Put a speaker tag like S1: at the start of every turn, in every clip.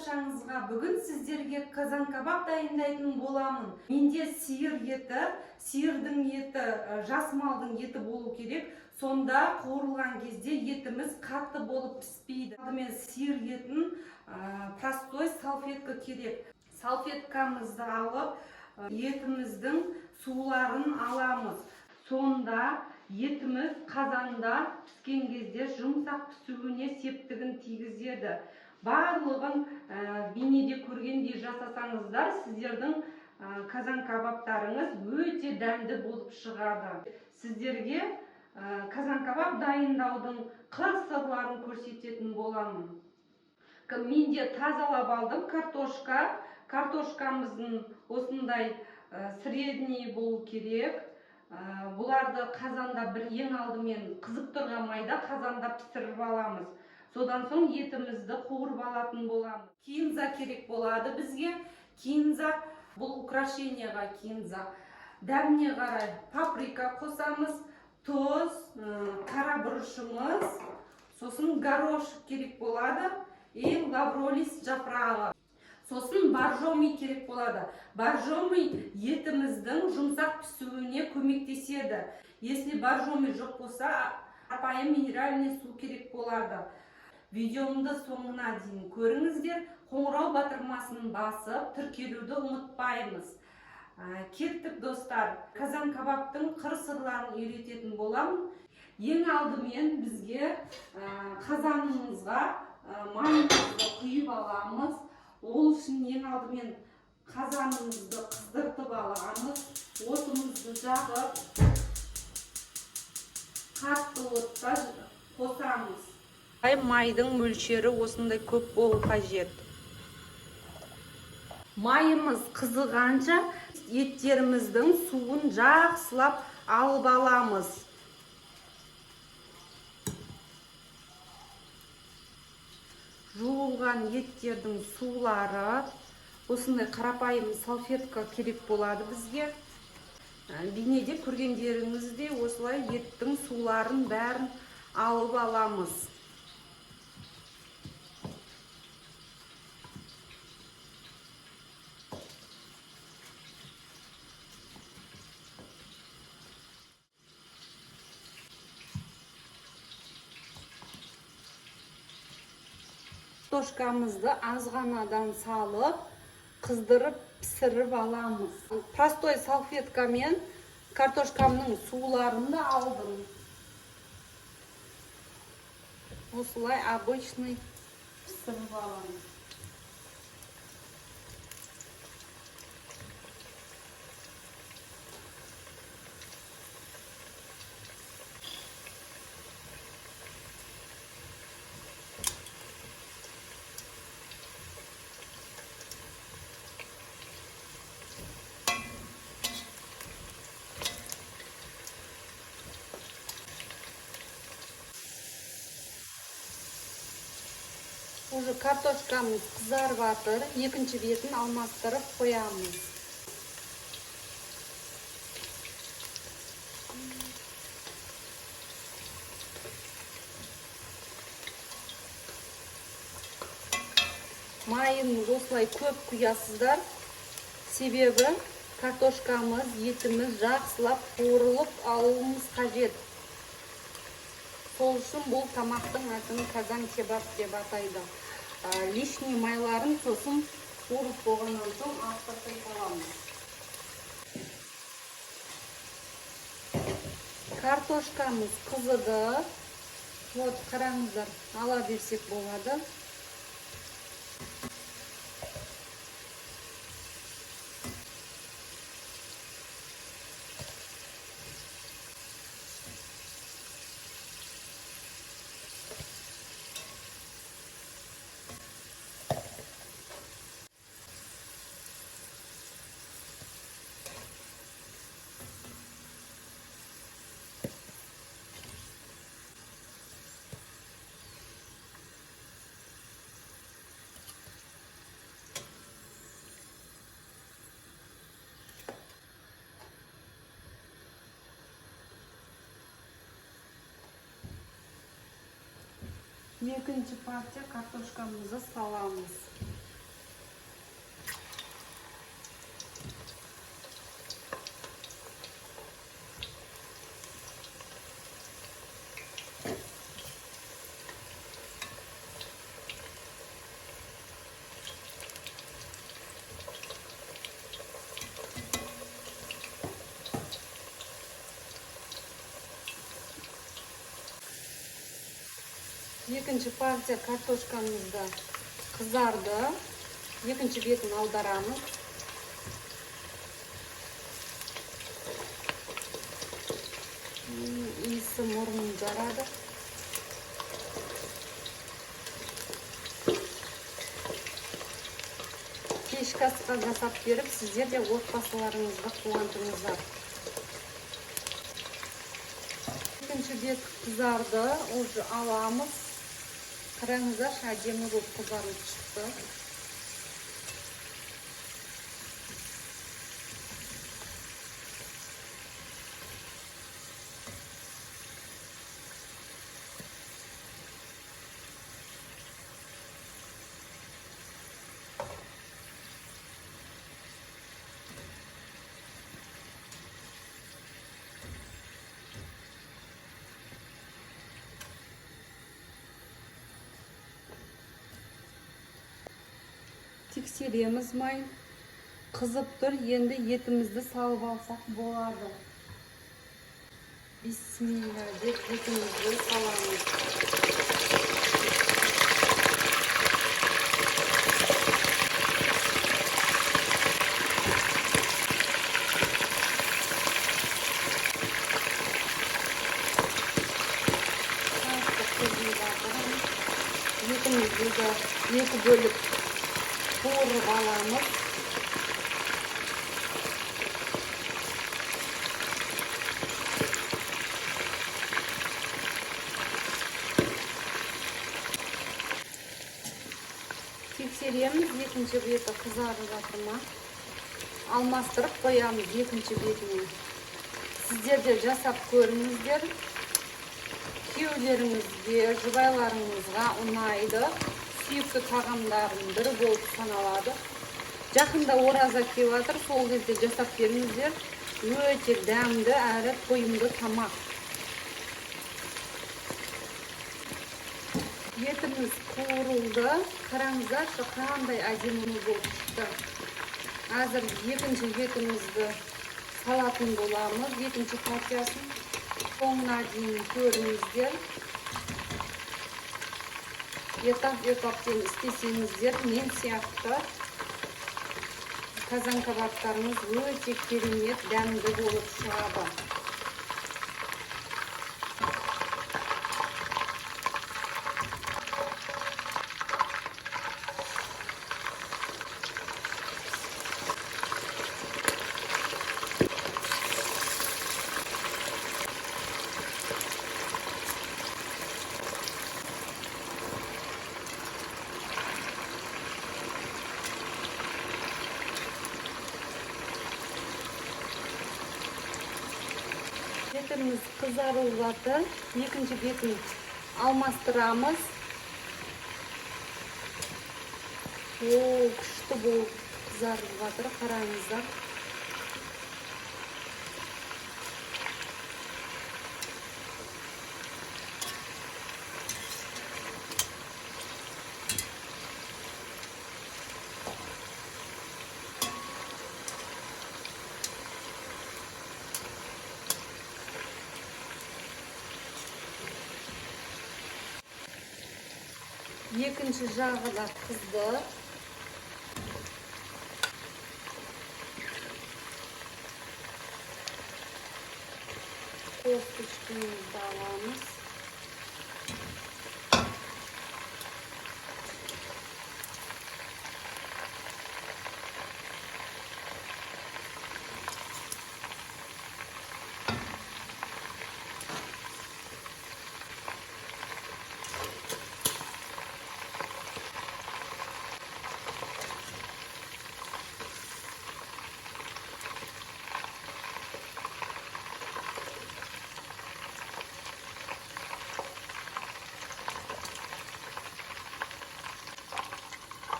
S1: баршаңызға бүгін сіздерге қазан кабак дайындайтын боламын. Менде сиыр еті, сиырдың еті, жас малдың еті болу керек. Сонда қуырылған кезде етіміз қатты болып піспейді. Мен сиыр етін простой салфетка керек. Салфеткамызды алып, етіміздің суларын аламыз. Сонда етіміз қазанда піскен кезде жұмсақ пісуіне септігін тигізеді. Барлығын бейнеде көргендей жасасаңыздар, сіздердің қазан кабаптарыңыз өте дәмді болып шығады. Сіздерге қазан кабап дайындаудың қыр-сырларын көрсететін боламын. Менде тазалап алдым картошкамыздың осындай средний болу керек. Бұларды қазанда ең алдымен қызып тұрған майда қазанда пісіріп аламыз. Содан соң етімізді қуырып алатын боламыз. Кинза керек болады бізге. Кинза, бұл украшениеға кинза. Дәміне қарай паприка қосамыз, тұз, қара бұрышымыз, сосын горошек керек болады, и лавролис жапырағы. Сосын боржоми керек болады. Боржоми етіміздің жұмсақ пісуіне көмектеседі. Если боржоми жоқ болса, қарапайым минеральный су керек болады. Видеомды соңына дейін көріңіздер. Қоңырау батырмасын басып, тіркелуді ұмытпаймыз. Кеттік достар, қазан кабаптың қыр-сырларын үйрететін боламын. Ең алдымен бізге қазанымызға майымызды құйып аламыз. Ол үшін ең алдымен қазанымызды қыздыртып аламыз. Отымызды жағып, қатты отта қосамыз. Майдың мөлшері осындай көп болу қажет. Майымыз қызығанша еттеріміздің суын жақсылап алып аламыз. Жуылған еттердің сулары осындай қарапайым салфетка керек болады бізге. Бейнеде көргендеріңіздей осылай еттің суларын бәрін алып аламыз. Картошкамызды азғанадан салып, қыздырып, пісіріп аламыз. Простой салфеткамен картошкамның суларында алдым. Осылай обычный пісіріп аламыз. Уже картошкамыз қызарып жатыр, екінші бетін алмастырып қоямыз. Майын осылай көп құясыздар, себебі картошкамыз, етіміз жақсылап қуырылып алуымыз қажет. Сол үшін бұл тамақтың атын қазан кебаб деп атайды. Лишний майларын сосын қуырып болғаннан соң астыртып аламыз. Картошкамыз қызыды. Вот, қараңыздар, ала берсек болады. Екінші партия картошкамызды саламыз. Екінші партия картошкамыз да қызарды. Екінші бетін аударамыз. Иісі мұрнын жарады. Кешкі асқа жасап беріп, сіздер де отбасыларыңызға қуантыңыздар. Екінші бет қызарды, уже аламыз. Қараңыздар, әдемі болып қызарып шықты. Тексереміз май. Қызып тұр, енді етімізді салып алсақ болады. Бисмилла деп етімізді саламыз. Етімізді де екі бөліп қуырып аламыз. Тексереміз, екінші беті қызарып жатыр ма? Алмастырып қоямыз екінші бетіне. Сіздер де жасап көріңіздер. Күйеулеріңізге, жұбайларыңызға ұнайды. Сүйікті тағамдардың бірі болып саналады. Жақында ораза келіп жатыр, сол кезде жасап беріңіздер. Өте дәмді әрі тойымды тамақ. Етіміз қуырылды. Қараңыздар, қандай әдемі болып шықты. Әзір екінші етімізді салатын боламыз. Екінші партиясын соңына дейін көріңіздер. Етап-етаптен істесеңіздер, мен сияқты қазан кабабтарымыз өте керемет, дәмді болып шығады. Етіміз қызарып жатыр. Екінші бетін алмастырамыз. Күшті болып қызарып жатыр, қараңыздар. Екінші жағы да қызды. Косточкамызды аламыз.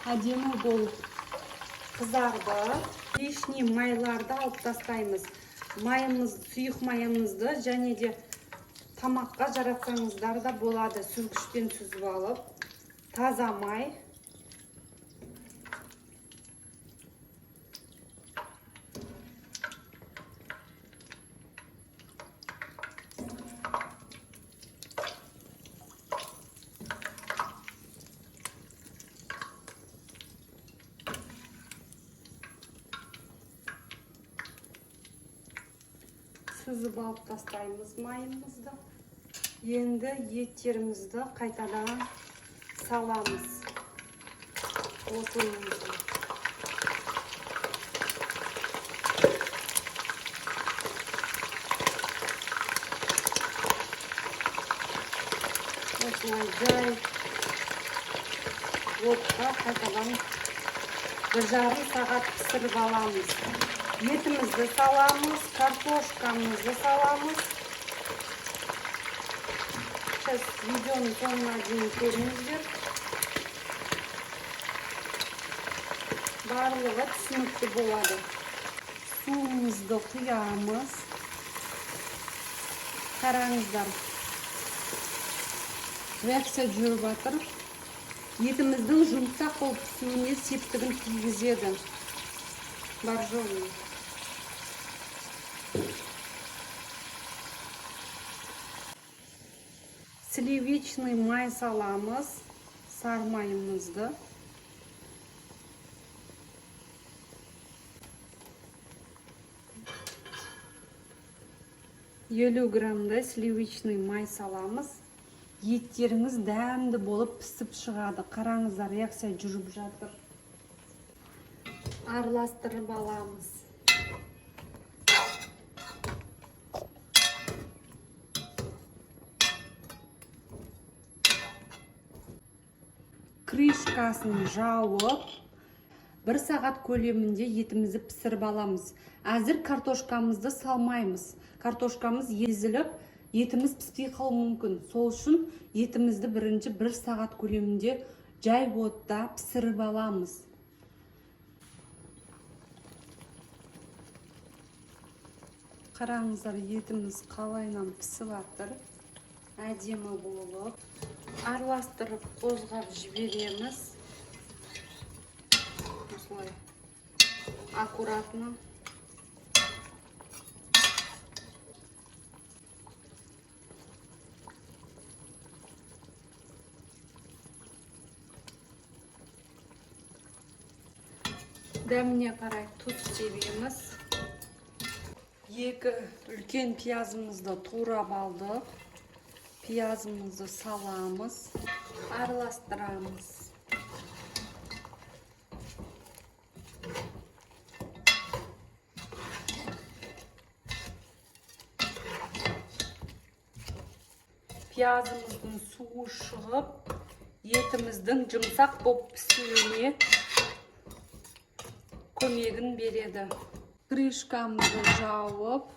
S1: Әдемі болып қызарды. Лишний майларды алып тастаймыз. Майымыз, сұйық майымызды және де тамаққа жаратсаңыздар да болады. Сүзгіштен сүзіп алып, таза май. сүзіп алып тастаймыз майымызды. Енді еттерімізді қайтадан саламыз. Отынымызды. Осылай жай отқа қайтадан 1,5 сағат пісіріп аламыз. Етімізді саламыз, картошкамызды саламыз. Сейчас видеоның соңына дейін көріңіздер. Барлығы түсінікті болады. Суымызды құямыз. Қараңыздар. Реакция жүріп жатыр. Етіміздің жұмсақ болып пісуіне септігін тигізеді. Боржоми. Сливочный май саламыз, сары майымызды. Елу граммдай сливочный май саламыз. Еттеріңіз дәмді болып пісіп шығады. Қараңыздар, реакция жүріп жатыр. Араластырып аламыз. Крышкасын жауып, 1 сағат көлемінде етімізді пісіріп аламыз. Әзір картошкамызды салмаймыз. Картошкамыз езіліп, етіміз піспей қалуы мүмкін. Сол үшін етімізді бірінші 1 сағат көлемінде жай отта пісіріп аламыз. Қараңыздар, етіміз қалайынан пісіп жатыр. Әдемі болып. Араластырып қозғап жібереміз. Осылай аккуратно. Дәміне қарай тұз себеміз. 2 үлкен пиязымызды турап алдық. Пиязымызды саламыз. Араластырамыз. Пиязымыздың суы шығып, етіміздің жұмсақ болып пісуіне көмегін береді. Крышкамызды жауып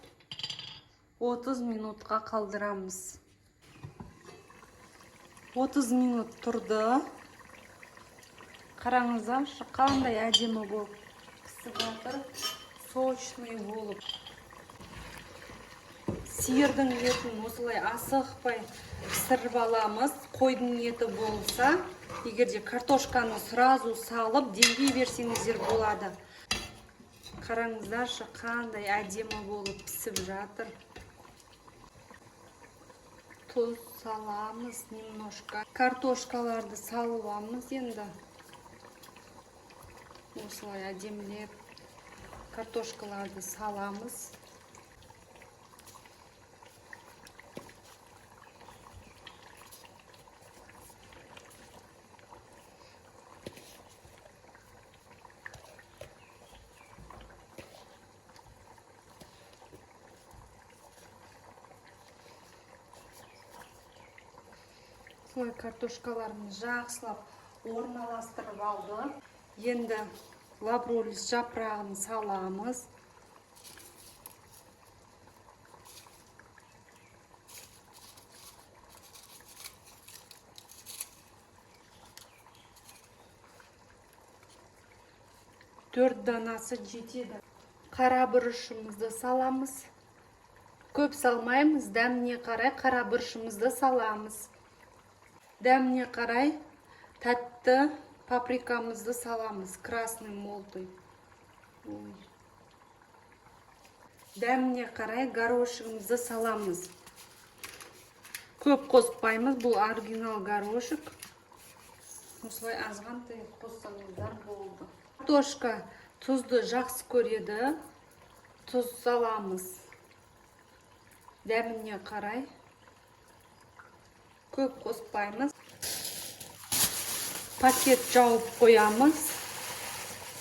S1: 30 минутқа қалдырамыз. 30 минут тұрды. Қараңыздар, қандай әдемі болып пісіп жатыр. Сочный болып. Сиырдың етін осылай асықпай пісіріп аламыз. Қойдың еті болса, егерде картошканы сразу салып демдей берсеңіздер болады. Қараңыздаршы, қандай әдемі болып пісіп жатыр. Тұз саламыз немножко. Картошкаларды салуамыз енді. Осылай әдемілеп картошкаларды саламыз. Картошкаларымыз жақсылап орналастырып алды. Енді лавролис жапырағын саламыз. Төрт данасы жетеді. Қара бұрышымызды саламыз. Көп салмаймыз, дәміне қарай қара бұрышымызды саламыз. Дәміне қарай тәтті паприкамызды саламыз, красный молотый. Дәміне қарай горошығымызды саламыз. Көп қоспаймыз, бұл оригинал горошек. Осылай азғантай қоссаңыздар болды. Картошка тұзды жақсы көреді. Тұз саламыз. Дәміне қарай. Көп қоспаймыз. Пакет жауып қоямыз.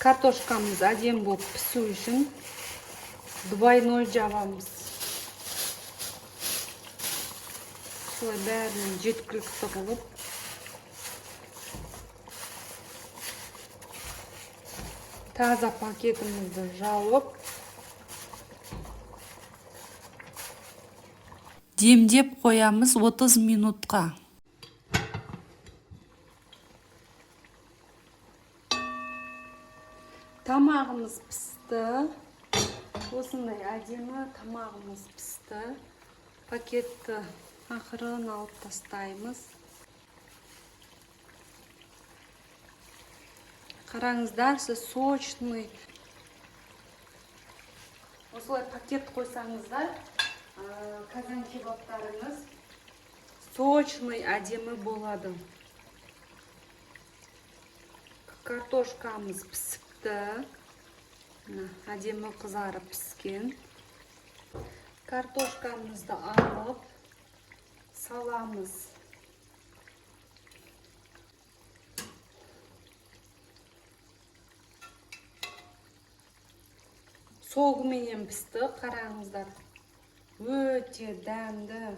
S1: Картошкамыз әдем болып пісу үшін двойной жабамыз. Солай бәрінің жеткілікті қылып. Таза пакетімізді жауып. Демдеп қоямыз 30 минутқа. Тамағымыз пісті. Осындай әдемі тамағымыз пісті. Пакетті ақырын алып тастаймыз. Қараңыздар, сіз сочный. Осылай пакет қойсаңыздар, казан кебаптарыңыз сочный әдемі болады. Картошкамыз пісіпті. Әдемі қызарып піскен. Картошкамызды алып саламыз. Соғыменен пісті, қараңыздар. Өте дәмді.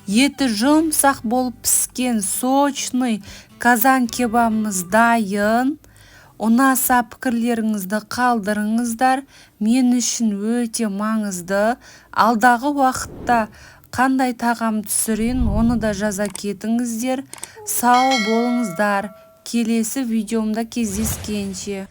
S1: Еті жұмсақ болып піскен сочный казан кебабымыз дайын. Ұнаса пікірлеріңізді қалдырыңыздар. Мен үшін өте маңызды. Алдағы уақытта қандай тағам түсірейін, оны да жаза кетіңіздер. Сау болыңыздар. Келесі видеомда кездескенше.